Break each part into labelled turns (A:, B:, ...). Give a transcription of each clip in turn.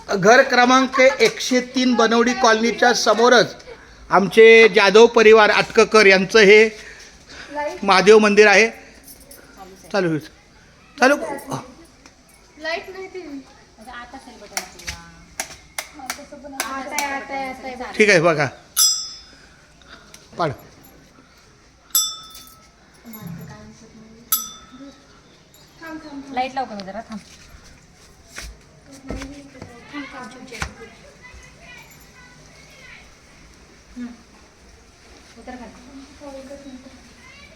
A: घर क्रमांक 103 बनवडी कॉलनीच्या समोरच आमचे जाधव परिवार अटककर यांचं हे महादेव मंदिर आहे. चालू चालू
B: लाईट नाही ती
A: ठीक आहे बघा पाड.
C: लाईट लाव का जरा थांब.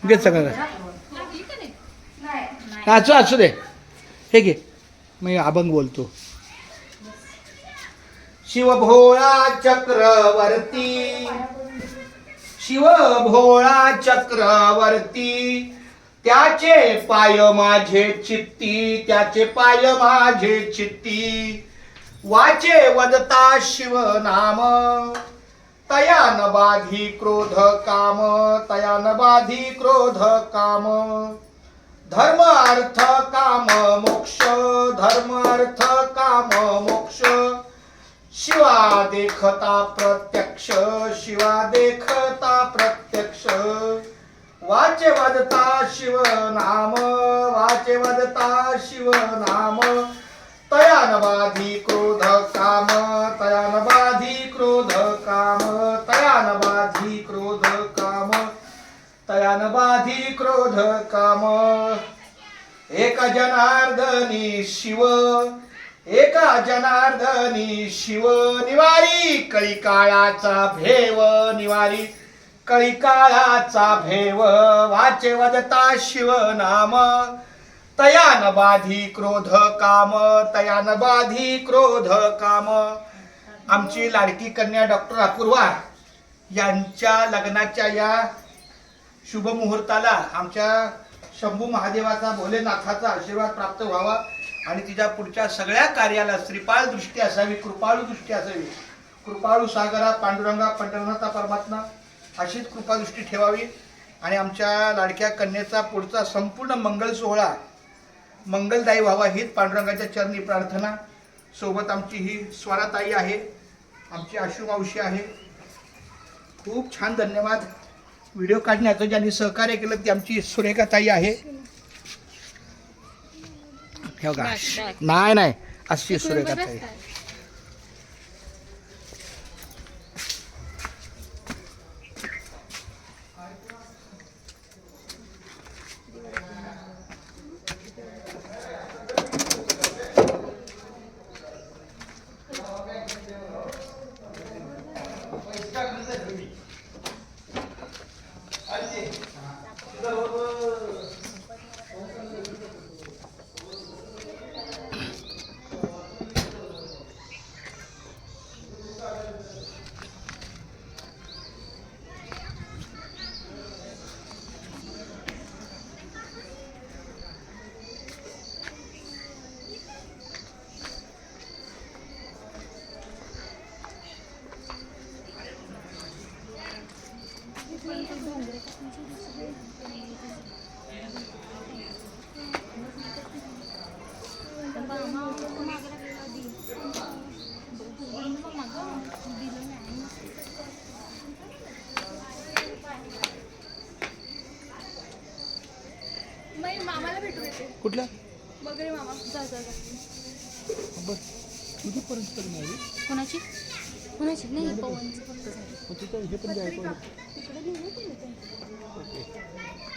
A: घे सगळं असू दे. हे घे मी अभंग बोलतो. शिव भोळा चक्रवर्ती, शिव भोळा चक्रवर्ती, त्याचे पाय माझे चित्ती, त्याचे पाय माझे चित्ती. वाचे वदता शिव नाम, तया न बाधी क्रोध काम, तया न बाधी क्रोध काम. धर्म अर्थ काम मोक्ष, धर्म अर्थ काम मोक्ष. शिवा देखता प्रत्यक्ष, शिवा देखता प्रत्यक्ष. वाचे वदता शिव नाम, वाचे वदता शिव नाम. तया न बाधी क्रोध काम, तया न बाधी क्रोध काम, तया न बाधी क्रोध काम, तया न बाधी क्रोध काम. एका जनार्दनी शिव, एका जनार्दनी शिव. निवारी कळी काळाचा भेव, निवारी कळी काळाचा भेव. वाचे वदता शिव नाम, तया न बाधी क्रोध काम, तया न बाधी क्रोध काम. आमची लाडकी कन्या डॉक्टर अपूर्वा यांच्या लग्नाच्या या शुभ मुहूर्ताला आमच्या शंभू महादेवाचा भोलेनाथाचा आशीर्वाद प्राप्त व्हावा आणि तिच्या पुढच्या सगळ्या कार्याला श्रीपाल दृष्टी असावी, कृपाळू दृष्टी असावी. कृपाळू सागरा पांडुरंगा पंढरनाथा परमात्मा अशीच कृपादृष्टी ठेवावी आणि आमच्या लाडक्या कन्येचा पुढचा संपूर्ण मंगल सोहळा मंगलदायी व्हावा हीच पांडुरंगाच्या चरणी प्रार्थना. सोबत आमची ही स्वराताई आहे, आमची आशू मावशी आहे. खूप छान धन्यवाद. व्हिडिओ काढण्याचं ज्यांनी सहकार्य केलं ती आमची सुरेखा ताई आहे. नाही नाही अशी सुरेखा ताई.
B: मामाला भेटू येते.
A: कुठला
B: बगरे मामा. जा जा जा.
A: बस तुझी पर्यंत नाही.
C: कोणाची कोणाची नाही पवनचं फक्त झालं.
A: हे पण
B: तिकडे घेऊन येते.
A: ओके.